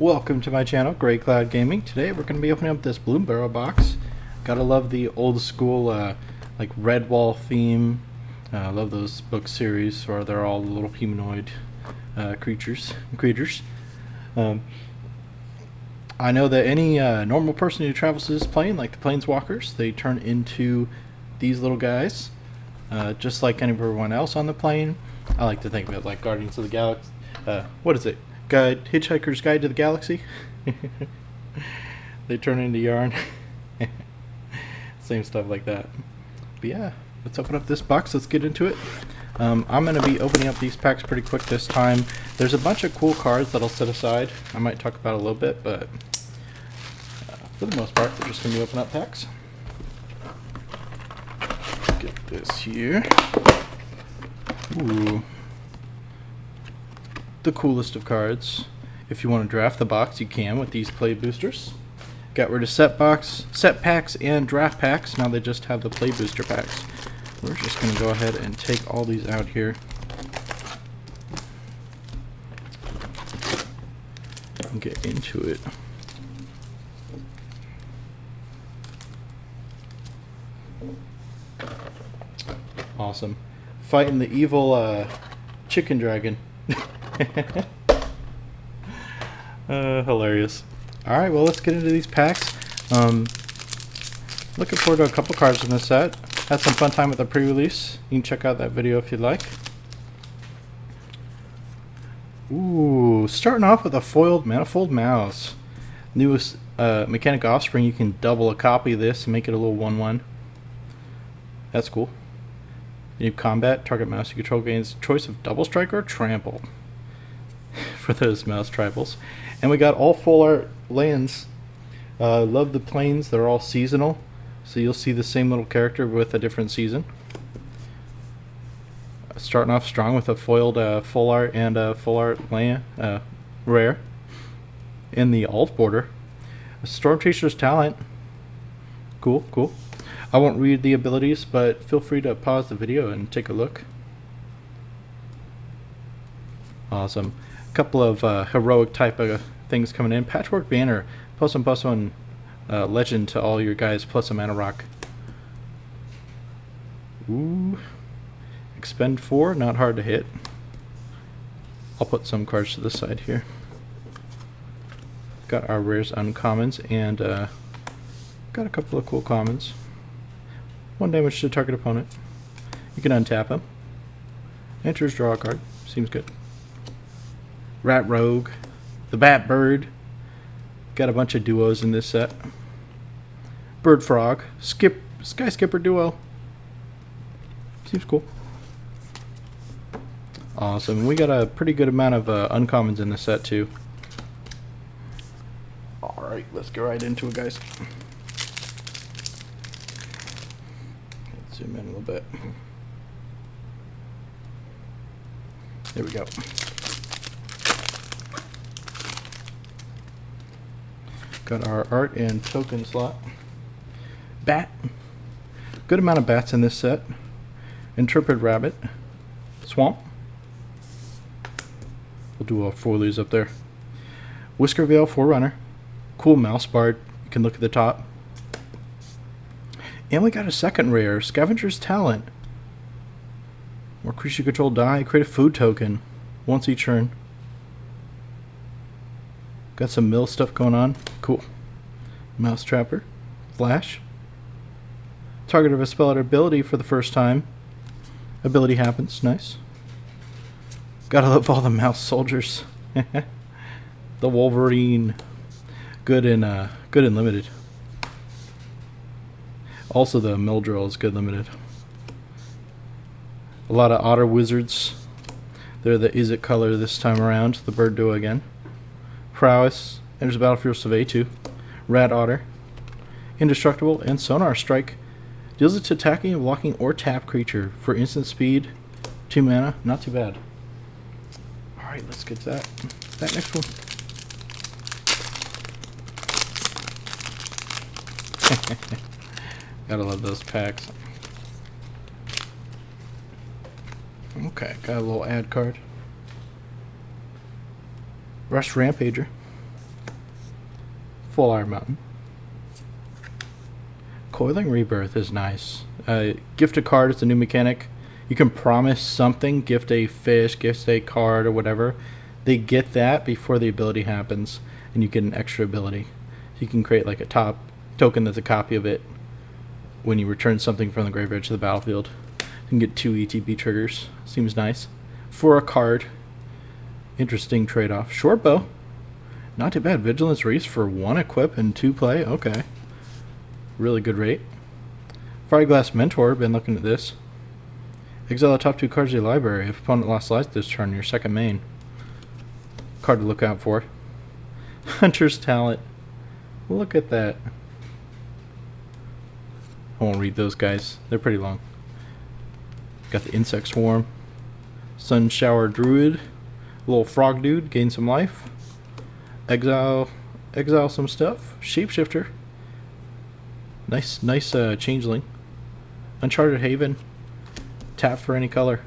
Welcome to my channel, Gray Cloud Gaming. Today we're going to be opening up this Bloomburrow box. Gotta love the old school like red wall theme. I love those book series where they're all little humanoid creatures. I know that any normal person who travels this plane, like the Planeswalkers, they turn into these little guys, just like everyone else on the plane. I like to think of it like Guardians of the Galaxy. What is it? Hitchhiker's Guide to the Galaxy. They turn into yarn. Same stuff like that. But yeah, let's open up this box. Let's get into it. I'm going to be opening up these packs pretty quick this time. There's a bunch of cool cards that I'll set aside. I might talk about a little bit, but for the most part, we're just going to be opening up packs. Get this here. Ooh. The coolest of cards. If you want to draft the box, you can with these play boosters. Got rid of set packs and draft packs. Now they just have the play booster packs. We're just going to go ahead and take all these out here and get into it. Awesome. Fighting the evil chicken dragon. Hilarious. Alright, well, let's get into these packs. Looking forward to a couple cards in this set. Had some fun time with the pre-release. You can check out that video if you'd like. Ooh, starting off with a foiled Manifold Mouse. Newest Mechanic Offspring, you can double a copy of this and make it a little 1/1. That's cool. New combat, target mouse you control gains choice of double strike or trample for those mouse tribals. And we got all full art lands. Love the planes, they're all seasonal, so you'll see the same little character with a different season. Starting off strong with a foiled full art and a full art land rare. In the alt border, a Storm Chaser's Talent. Cool. I won't read the abilities, but feel free to pause the video and take a look. Awesome. A couple of heroic type of things coming in. Patchwork Banner, +1/+1 legend to all your guys, plus a mana rock. Ooh. Expend 4, not hard to hit. I'll put some cards to the side here. Got our rares, uncommons, and got a couple of cool commons. 1 damage to target opponent. You can untap him. Enters, draw a card. Seems good. Rat Rogue. The Bat Bird. Got a bunch of duos in this set. Bird Frog. Sky Skipper duo. Seems cool. Awesome. We got a pretty good amount of uncommons in this set too. Alright, let's get right into it, guys. Zoom in a little bit. There we go. Got our art and token slot. Bat. Good amount of bats in this set. Intrepid Rabbit. Swamp. We'll do a foilies up there. Whiskervale Forerunner. Cool Mouse Bard. You can look at the top. And we got a second rare, Scavenger's Talent. More creature control die, create a food token once each turn. Got some mill stuff going on. Cool. Mouse Trapper. Flash. Target of a spell or ability for the first time. Ability happens. Nice. Gotta love all the mouse soldiers. The Wolverine. Good in limited. Also, the Mill Drill is good limited. A lot of Otter Wizards. They're the Is It color this time around. The Bird Duo again. Prowess. Enters the battlefield survey 2. Rat Otter. Indestructible and Sonar Strike. Deals it to attacking, blocking, or tap creature for instant speed. 2 mana. Not too bad. Alright, let's get that next one. Gotta love those packs. Okay, got a little ad card. Rush Rampager. Full Iron Mountain. Coiling Rebirth is nice. Gift a card is a new mechanic. You can promise something, gift a fish, gift a card, or whatever. They get that before the ability happens, and you get an extra ability. So you can create like a top token that's a copy of it when you return something from the graveyard to the battlefield. You can get 2 ETB triggers. Seems nice. For a card. Interesting trade-off. Short bow. Not too bad. Vigilance Reese for 1 equip and 2 play. Okay. Really good rate. Fireglass Mentor. Been looking at this. Exile the top 2 cards of your library. If opponent lost life this turn, your second main. Card to look out for. Hunter's Talent. Look at that. I won't read those guys. They're pretty long. Got the Insect Swarm. Sun Shower Druid. Little frog dude. Gain some life. Exile some stuff. Shapeshifter. Nice Changeling. Uncharted Haven. Tap for any color.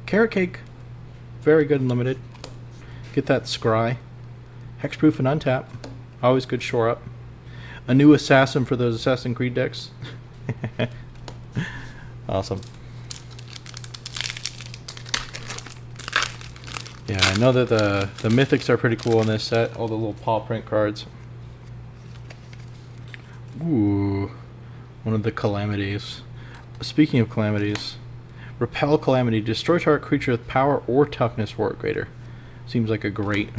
Carrot Cake. Very good and limited. Get that Scry. Hexproof and untap. Always good shore up. A new Assassin for those Assassin's Creed decks. Awesome. Yeah, I know that the mythics are pretty cool in this set. All the little paw print cards. Ooh. One of the calamities. Speaking of calamities, repel calamity. Destroy target creature with power or toughness for it greater. Seems like a great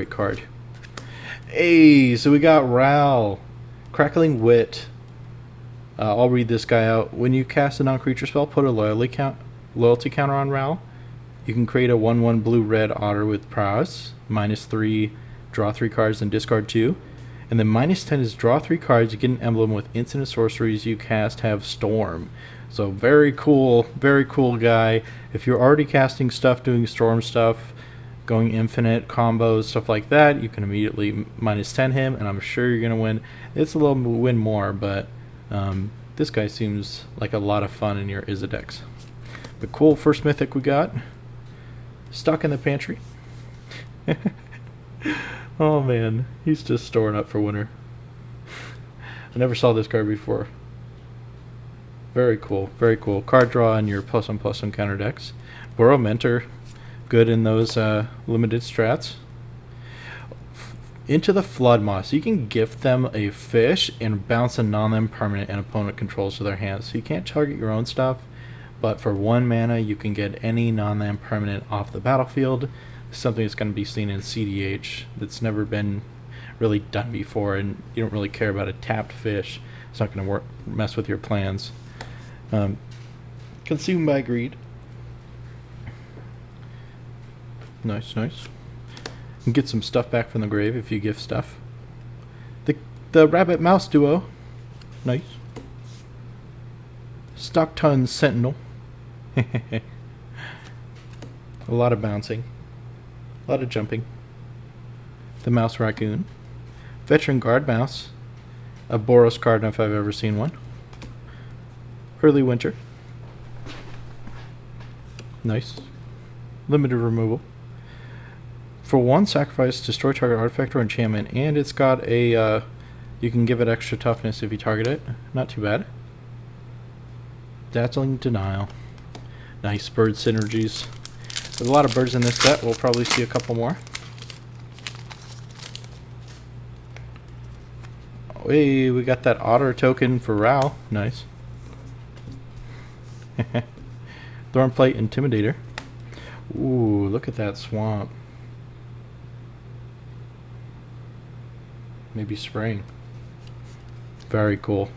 card. Hey, so we got Ral. Crackling Wit. I'll read this guy out. When you cast a non-creature spell, put a loyalty counter on Ral. You can create a 1/1 blue-red otter with prowess. -3, draw 3 cards and discard 2. And then -10 is draw 3 cards. You get an emblem with instant sorceries you cast have Storm. So very cool guy. If you're already casting stuff, doing Storm stuff, going infinite combos, stuff like that, you can immediately -10 him, and I'm sure you're going to win. It's a little win more, but this guy seems like a lot of fun in your Izza decks. But cool, first mythic we got. Stuck in the pantry. Oh man, he's just storing up for winter. I never saw this card before. Very cool, very cool. Card draw on your +1/+1 counter decks. Burrow Mentor, good in those limited strats. Into the Flood Moss. You can gift them a fish and bounce a non-land permanent an opponent controls to their hands. So you can't target your own stuff, but for 1 mana you can get any non-land permanent off the battlefield. Something that's going to be seen in CDH that's never been really done before, and you don't really care about a tapped fish. It's not going to mess with your plans. Consumed by Greed. Nice. And get some stuff back from the grave if you gift stuff. The Rabbit Mouse duo. Nice. Stockton Sentinel. A lot of bouncing. A lot of jumping. The Mouse Raccoon. Veteran Guard Mouse. A Boros card if I've ever seen one. Early Winter. Nice. Limited removal. For 1 sacrifice, destroy target artifact or enchantment, and it's got a you can give it extra toughness if you target it. Not too bad. Dazzling Denial. Nice bird synergies. There's a lot of birds in this set. We'll probably see a couple more. Hey, we got that otter token for Ral. Nice. Thornplate Intimidator. Ooh, look at that swamp. Maybe spraying. Very cool.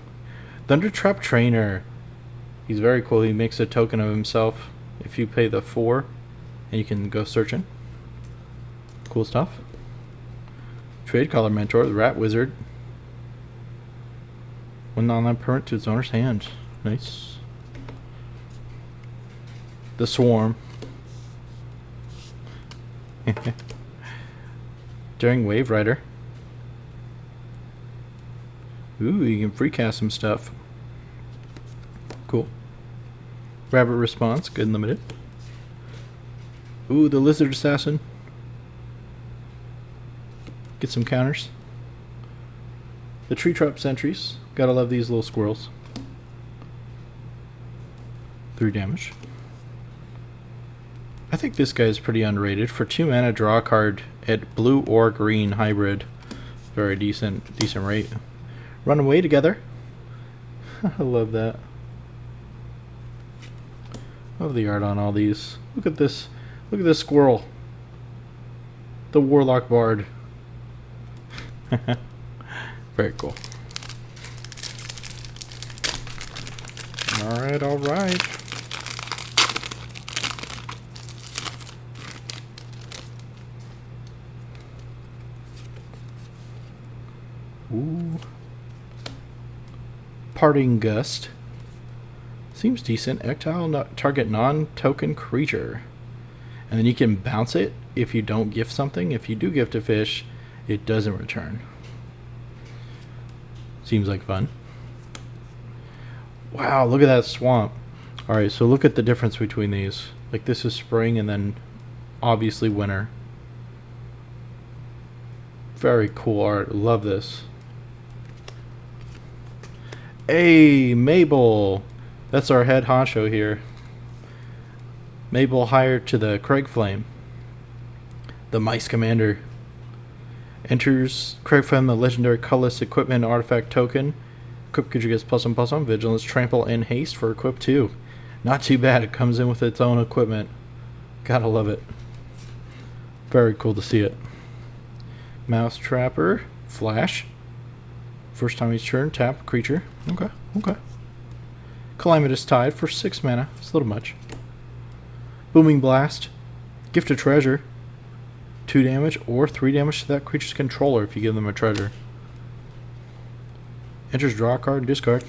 Thundertrap Trainer. He's very cool. He makes a token of himself if you pay the 4, and you can go searching. Cool stuff. Trade Collar Mentor, the Rat Wizard. 1 non-land permanent to its owner's hand. Nice. The Swarm. Daring Wave Rider. Ooh, you can free cast some stuff. Cool. Rabbit Response, good and limited. Ooh, the Lizard Assassin. Get some counters. The tree trap sentries. Gotta love these little squirrels. 3 damage. I think this guy is pretty underrated. For 2 mana, draw a card at blue or green hybrid. Very decent rate. Run away together. I love that. Love the art on all these. Look at this. Look at this squirrel. The Warlock Bard. Very cool. Alright, alright. Ooh. Parting Gust. Seems decent. Ectile, target non-token creature. And then you can bounce it if you don't gift something. If you do gift a fish, it doesn't return. Seems like fun. Wow, look at that swamp. Alright, so look at the difference between these. Like, this is spring and then obviously winter. Very cool art. Love this. Hey, Mabel. That's our head honcho here. Mabel hired to the Craig Flame. The Mice Commander. Enters Craig Flame, the legendary colorless equipment artifact token. Equip creature gets +1/+1, vigilance, trample, and haste for equip 2. Not too bad. It comes in with its own equipment. Gotta love it. Very cool to see it. Mouse Trapper. Flash. First time each turn, tap creature. Okay, okay. Calamitous Tide for 6 mana. It's a little much. Booming Blast. Gift a treasure. 2 damage or 3 damage to that creature's controller if you give them a treasure. Enters, draw a card, discard.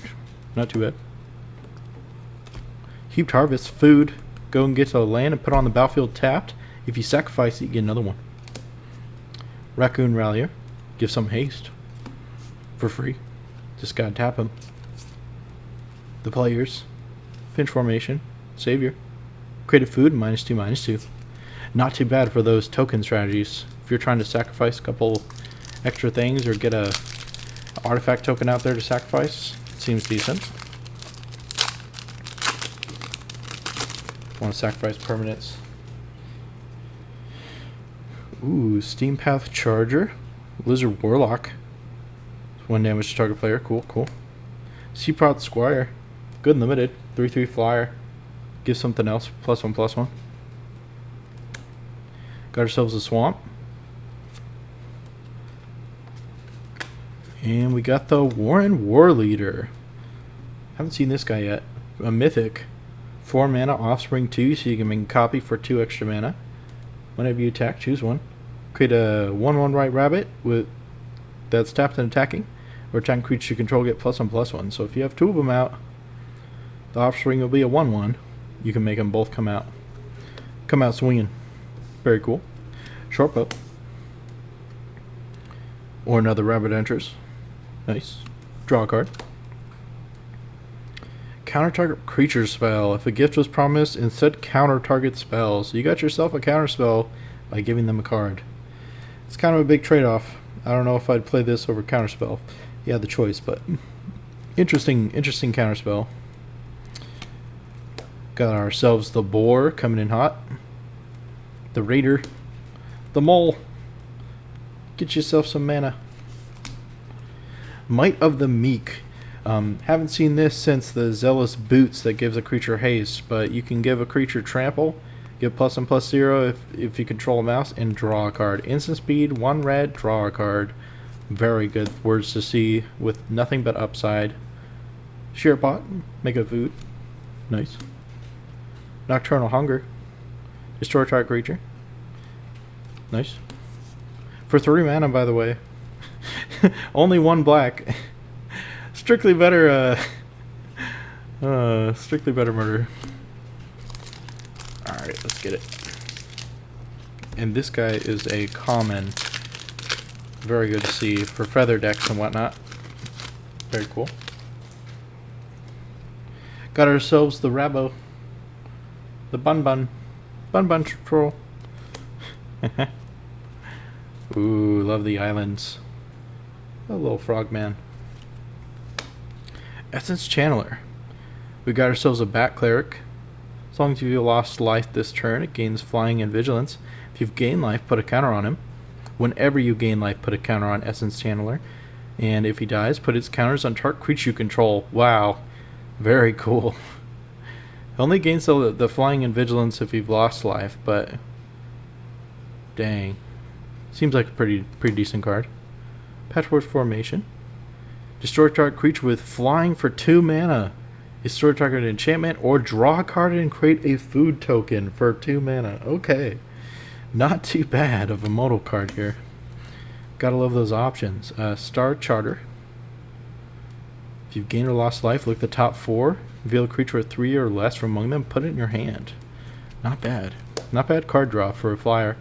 Not too bad. Heaped Harvest. Food. Go and get a land and put on the battlefield tapped. If you sacrifice it, you get another one. Raccoon Rallier. Give some haste. For free. Just gotta tap him. The players. Pinch Formation. Savior. Creative Food. -2/-2. Not too bad for those token strategies. If you're trying to sacrifice a couple extra things or get a artifact token out there to sacrifice, it seems decent. Want to sacrifice permanents. Ooh, Steam Path Charger. Lizard Warlock. 1 damage to target player. Cool, cool. Seaprout Squire. Good limited. 3/3 flyer. Give something else. +1/+1. Got ourselves a swamp. And we got the Warren War Leader. Haven't seen this guy yet. A mythic. 4 mana, offspring 2, so you can make a copy for 2 extra mana. Whenever you attack, choose one. Create a 1/1 white rabbit with that's tapped and attacking. Or attacking creature you control get +1/+1. So if you have 2 of them out, the offspring will be a 1/1. You can make them both come out swinging. Very cool. Short bow. Or another rabbit enters. Nice. Draw a card. Counter target creature spell. If a gift was promised, instead counter target spell. So you got yourself a counter spell by giving them a card. It's kind of a big trade-off. I don't know if I'd play this over counter spell. You had the choice, but interesting counter spell. Got ourselves the boar coming in hot. The raider. The mole. Get yourself some mana. Might of the Meek. Haven't seen this since the Zealous Boots that gives a creature haste, but you can give a creature trample, give +1/+0 if you control a mouse, and draw a card. Instant speed, 1 red, draw a card. Very good words to see with nothing but upside. Sheer pot, make a food. Nice. Nocturnal Hunger. Destroy target creature. Nice. For 3 mana, by the way. Only 1 black. Strictly better murder. Alright, let's get it. And this guy is a common. Very good to see for feather decks and whatnot. Very cool. Got ourselves the Rabo. The Bun Troll. Ooh, love the islands. A little frogman. Essence Channeler. We got ourselves a Bat Cleric. As long as you lost life this turn, it gains flying and vigilance. If you've gained life, put a counter on him. Whenever you gain life, put a counter on Essence Channeler. And if he dies, put its counters on target creature you control. Wow. Very cool. Only gains the flying and vigilance if you've lost life, but dang. Seems like a pretty decent card. Patchwork Formation. Destroy target creature with flying for 2 mana. Destroy target enchantment or draw a card and create a food token for 2 mana. Okay. Not too bad of a modal card here. Gotta love those options. Star Charter. If you've gained or lost life, look at the top 4. Reveal a creature with 3 or less from among them. Put it in your hand. Not bad. Not bad card draw for a flyer.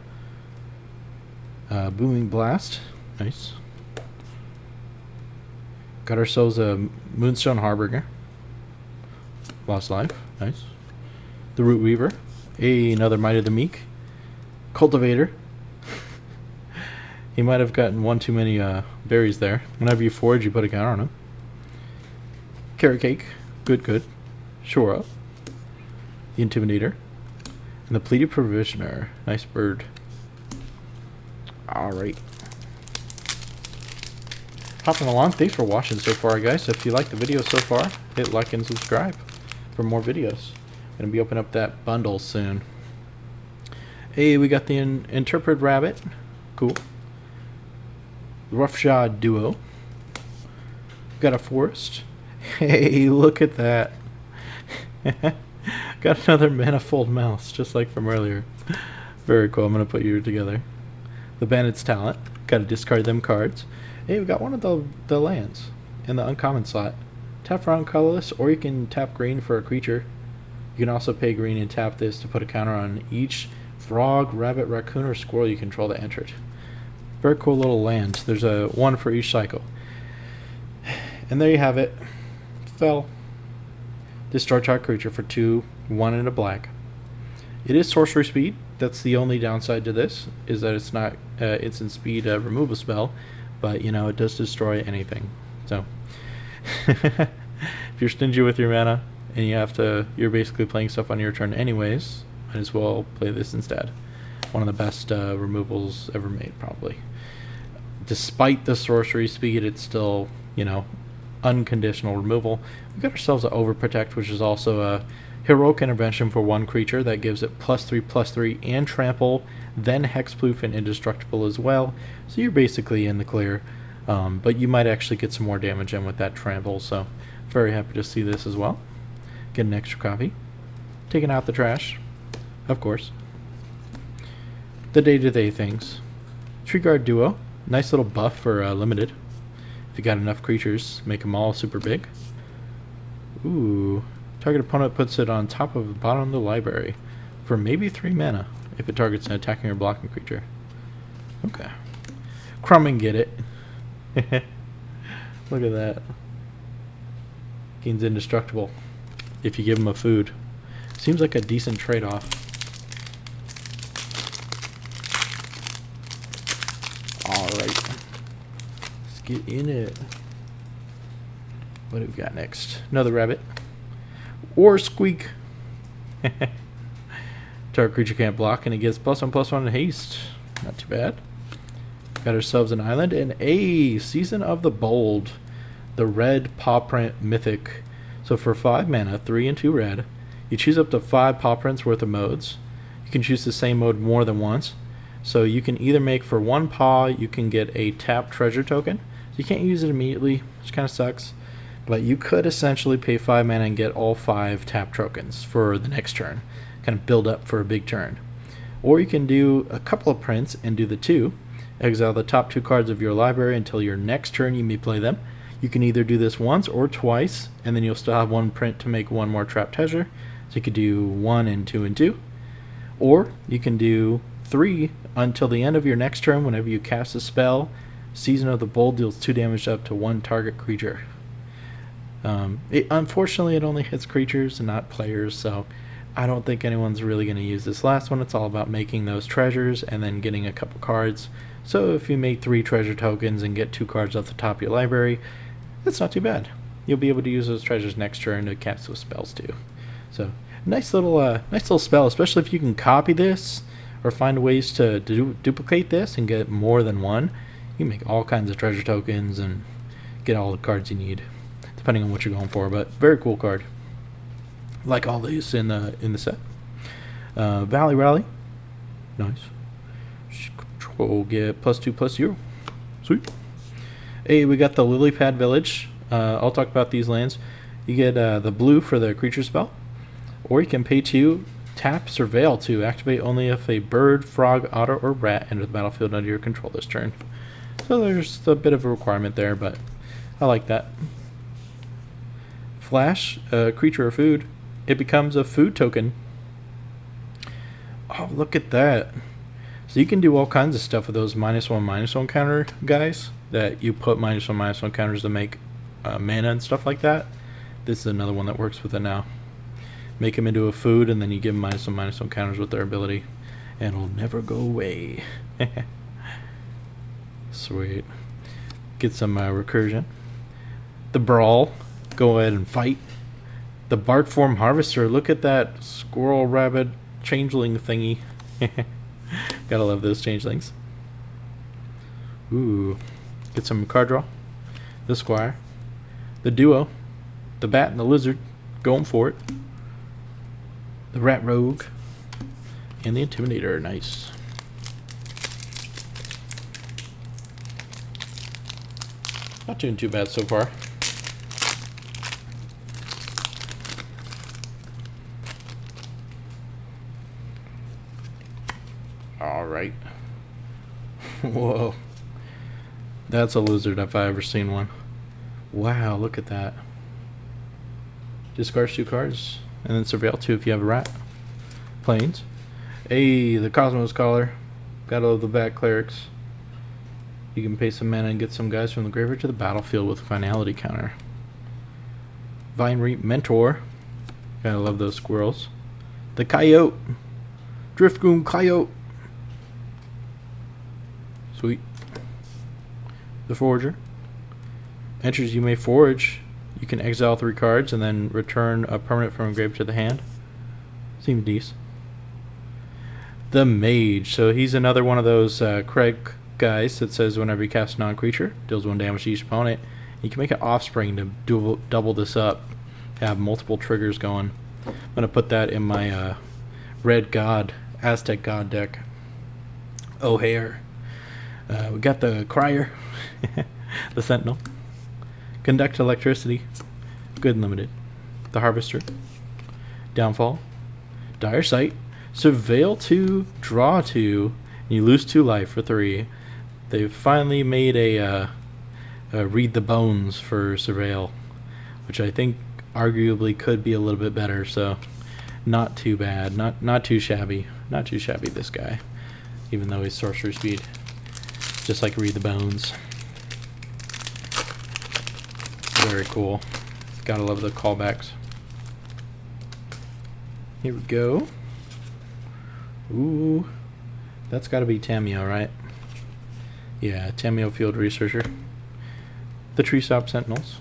Booming Blast. Nice. Got ourselves a Moonstone Harbinger. Lost life. Nice. The Root Weaver. Another Might of the Meek. Cultivator. He might have gotten one too many berries there. Whenever you forage, you put a counter on him. Carrot Cake. Good. Shura. The Intimidator. And the Pleaded Provisioner. Nice bird. Alright. Hopping along. Thanks for watching so far, guys. If you like the video so far, hit like and subscribe for more videos. Gonna be opening up that bundle soon. Hey, we got the Interpret Rabbit. Cool. Roughshod Duo. Got a Forest. Hey, look at that. Got another Manifold Mouse, just like from earlier. Very cool. I'm going to put you together. The Bandit's Talent. Got to discard them cards. Hey, we got one of the lands in the uncommon slot. Tap for colorless, or you can tap green for a creature. You can also pay green and tap this to put a counter on each frog, rabbit, raccoon, or squirrel you control that entered. Very cool little land. There's a one for each cycle. And there you have it. Fell. Destroy target creature for 2, 1 and a black. It is sorcery speed. That's the only downside to this, is that it's not instant speed removal spell, but you know, it does destroy anything. So if you're stingy with your mana and you're basically playing stuff on your turn anyways, might as well play this instead. One of the best removals ever made, probably. Despite the sorcery speed, it's still, you know, unconditional removal. We've got ourselves an Overprotect, which is also a heroic intervention for 1 creature that gives it +3/+3 and trample, then hexproof and indestructible as well. So you're basically in the clear, but you might actually get some more damage in with that trample. So very happy to see this as well. Get an extra copy. Taking out the trash, of course. The day-to-day things. Tree Guard Duo, nice little buff for limited. If you got enough creatures, make them all super big. Ooh. Target opponent puts it on top of the bottom of the library for maybe 3 mana if it targets an attacking or blocking creature. Okay. Crumb and get it. Look at that. Gains indestructible if you give him a food. Seems like a decent trade-off. Alright. Let's get in it. What do we got next? Another rabbit. Or Squeak. Target creature can't block and it gets +1/+1 in haste. Not too bad. Got ourselves an island and a Season of the Bold. The red paw print mythic. So for 5 mana, 3 and 2 red, you choose up to 5 paw prints worth of modes. You can choose the same mode more than once. So you can either make for 1 paw, you can get a tap treasure token. So you can't use it immediately, which kind of sucks. But you could essentially pay 5 mana and get all 5 tap tokens for the next turn. Kind of build up for a big turn. Or you can do a couple of prints and do the 2. Exile the top 2 cards of your library until your next turn you may play them. You can either do this once or twice, and then you'll still have 1 print to make 1 more trap treasure. So you could do 1 and 2 and 2. Or you can do 3 until the end of your next turn. Whenever you cast a spell, Season of the Bold deals 2 damage up to 1 target creature. Unfortunately, it only hits creatures and not players, so I don't think anyone's really going to use this last one. It's all about making those treasures and then getting a couple cards. So if you make 3 treasure tokens and get 2 cards off the top of your library, that's not too bad. You'll be able to use those treasures next turn to cast those spells too. So nice little spell, especially if you can copy this or find ways to duplicate this and get more than one. You can make all kinds of treasure tokens and get all the cards you need, depending on what you're going for. But very cool card. Like all these in the set. Valley Rally, nice. Control get +2/+0. Sweet. Hey, we got the Lily Pad Village. I'll talk about these lands. You get the blue for the creature spell, or you can pay 2, tap Surveil to activate only if a bird, frog, otter, or rat enter the battlefield under your control this turn. So there's a bit of a requirement there, but I like that. Flash, creature or food. It becomes a food token. Oh, look at that. So you can do all kinds of stuff with those -1/-1 counter guys that you put -1/-1 counters to make mana and stuff like that. This is another one that works with it now. Make them into a food and then you give them -1/-1 counters with their ability. And it'll never go away. Sweet. Get some recursion. The Brawl. Go ahead and fight. The Bark Form Harvester. Look at that squirrel, rabbit, changeling thingy. Gotta love those changelings. Ooh. Get some card draw. The Squire. The Duo. The Bat and the Lizard. Going for it. The Rat Rogue. And the Intimidator. Nice. Not doing too bad so far. Alright. Whoa. That's a lizard if I ever seen one. Wow, look at that. Discards 2 cards. And then Surveil 2 if you have a rat. Planes. Hey, the Cosmos Collar. Gotta love the Bat Clerics. You can pay some mana and get some guys from the graveyard to the battlefield with a finality counter. Vine Reap Mentor. Gotta love those squirrels. The Coyote. Driftgoon Coyote. Sweet. The Forger. Entries you may forge. You can exile 3 cards and then return a permanent from a grave to the hand. Seems decent. The Mage. So he's another one of those Craig guys that says whenever you cast a non-creature, deals 1 damage to each opponent. You can make an Offspring to double this up, to have multiple triggers going. I'm going to put that in my Red God, Aztec God deck. O'Hare. We got the Crier, the Sentinel. Conduct Electricity, good and limited. The Harvester. Downfall. Dire Sight. Surveil 2, draw 2, and you lose 2 life for 3. They've finally made a Read the Bones for Surveil, which I think arguably could be a little bit better, so not too bad. Not too shabby. Not too shabby, this guy. Even though he's sorcery speed. Just like Read the Bones. Very cool. Gotta love the callbacks. Here we go. Ooh. That's gotta be Tameo, right? Yeah, Tameo Field Researcher. The Tree Stop Sentinels.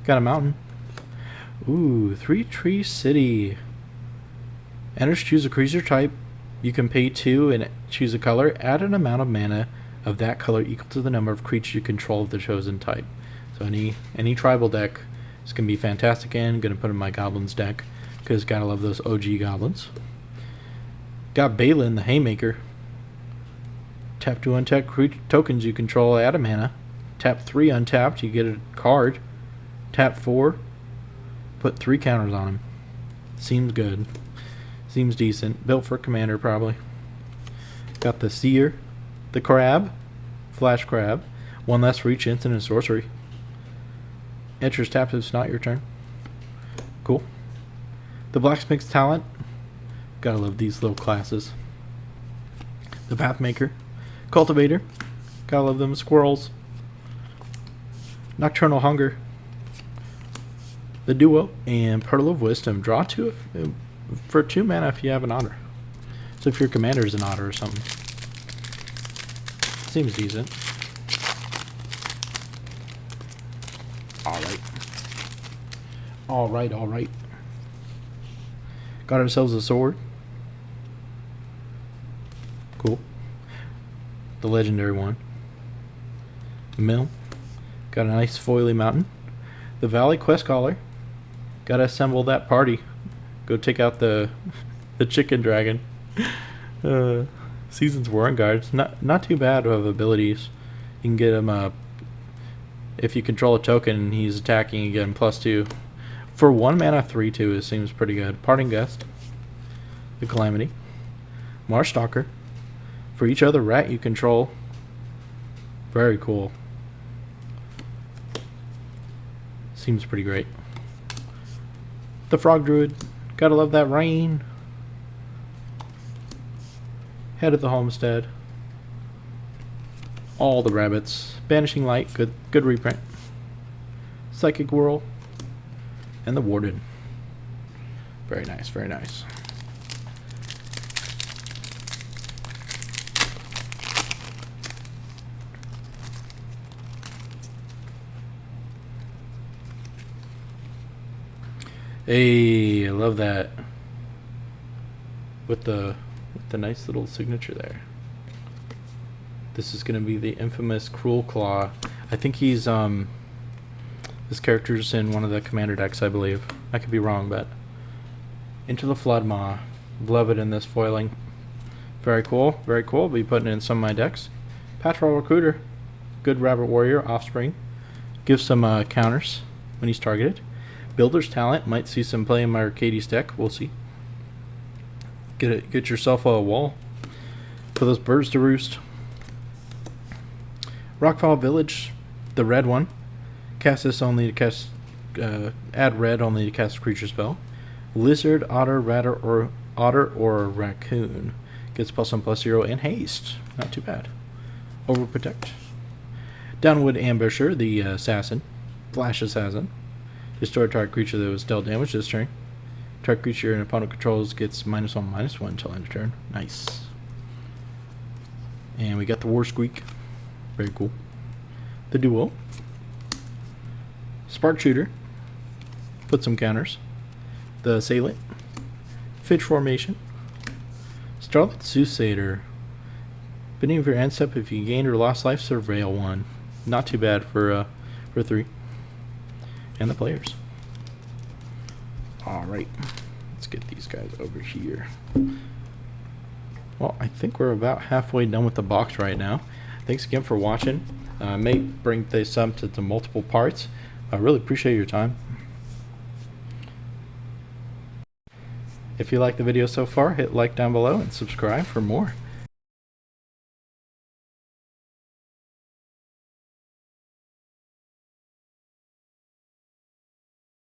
Got a mountain. Ooh, 3 Tree City. Enters, choose a creature type. You can pay 2 and choose a color. Add an amount of mana of that color equal to the number of creatures you control of the chosen type. So any tribal deck is going to be fantastic in. Going to put in my Goblins deck because gotta love those OG Goblins. Got Balin, the Haymaker. Tap 2 untap tokens you control, add a mana. Tap 3 untapped, you get a card. Tap 4, put 3 counters on him. Seems good. Seems decent. Built for commander, probably. Got the Seer, the Crab, Flash Crab. 1 less for each instant and sorcery. Enters taps if it's not your turn. Cool. The Blacksmith's Talent. Gotta love these little classes. The Pathmaker. Cultivator. Gotta love them squirrels. Nocturnal Hunger. The Duo. And Pearl of Wisdom. Draw 2. for 2 mana if you have an otter. So if your commander is an otter or something. Seems decent. Alright. Alright. Got ourselves a sword. Cool. The legendary one. Mill. Got a nice foily mountain. The Valley Quest Caller. Gotta assemble that party. Go take out the chicken dragon. Season's Warren Guards. Not too bad of abilities. You can get him if you control a token and he's attacking, you get him +2. For 1 mana 3/2 it seems pretty good. Parting Guest. The Calamity. Marsh Stalker. For each other rat you control. Very cool. Seems pretty great. The Frog Druid. Gotta love that rain. Head of the Homestead. All the rabbits. Banishing Light. Good reprint. Psychic Whirl. And the Warden. Very nice, very nice. Hey, I love that. With the nice little signature there. This is going to be the infamous Cruel Claw. I think he's this character's in one of the commander decks, I believe. I could be wrong, but Into the Floodmaw. Love it in this foiling. Very cool, very cool. I'll be putting it in some of my decks. Patrol Recruiter. Good Rabbit Warrior offspring. Gives some counters when he's targeted. Builder's Talent. Might see some play in my Arcades deck. We'll see. Get yourself a wall for those birds to roost. Rockfall Village, the red one. Cast this only to cast. Add red only to cast a creature spell. Lizard, otter, or raccoon. Gets +1/+0 and haste. Not too bad. Overprotect. Downwood Ambusher, the assassin. Flash Assassin. Destroy target creature that was dealt damage this turn. Target creature an opponent controls gets -1/-1 until end of turn. Nice. And we got the War Squeak. Very cool. The Duo. Spark Shooter. Put some counters. The Assailant. Fitch Formation. Starlit Soothsayer. Beginning of your end step, if you gained or lost life, surveil 1. Not too bad for 3. And the players. Alright. Let's get these guys over here. Well, I think we're about halfway done with the box right now. Thanks again for watching. I may bring this up to multiple parts. I really appreciate your time. If you like the video so far, hit like down below and subscribe for more.